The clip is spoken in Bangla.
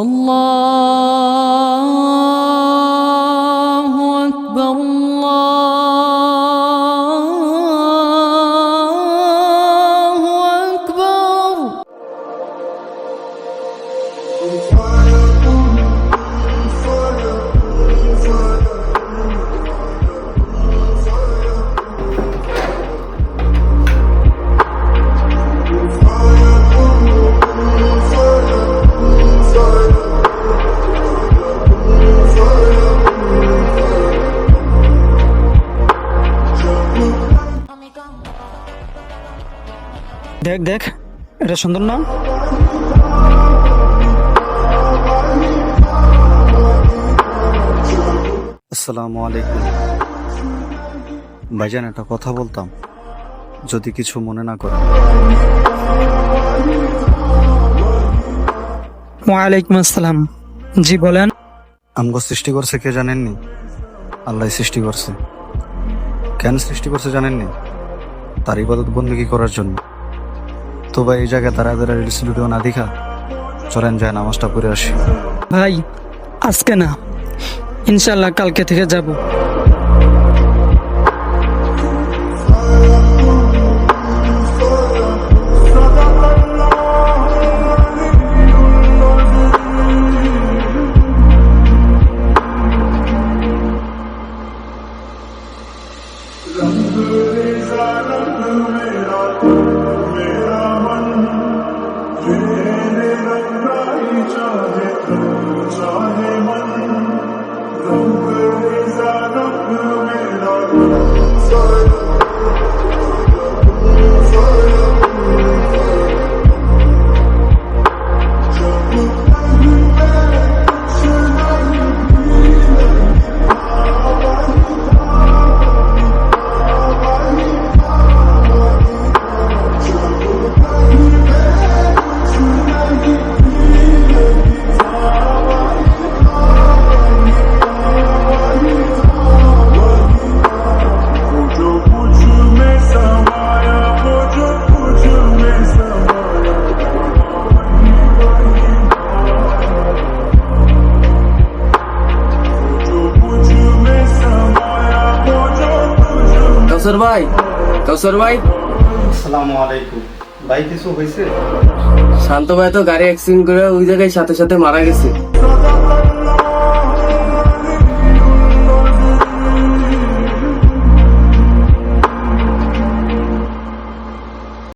আল্লাহু আকবার, আল্লাহু আকবার। দেখ দেখ, এটা সুন্দর না? আসসালামু আলাইকুম ভাইজান, একটা কথা বলতাম, যদি কিছু মনে না করেন। ওয়ালাইকুম আসসালাম। জি বলেন। আমগো সৃষ্টি করছে কে জানেননি? আল্লাহ সৃষ্টি করছে। কেন সৃষ্টি করছে জানেননি? তার ইবাদত বন্দেগী করার জন্য। তো ভাই, এই জায়গায় তারা রিলস ভিডিও না দেখা চলেন যায় নামাজটা পড়ে আসি। ভাই আজকে না, ইনশাল্লাহ কালকে থেকে যাব। কাউসার ভাই, কাউসার ভাই। আসসালামু আলাইকুম ভাই, কিছু হয়েছে? শান্ত ভাই তো গাড়ি অ্যাক্সিডেন্ট করে ওই জায়গায় সাথে সাথে মারা গেছে।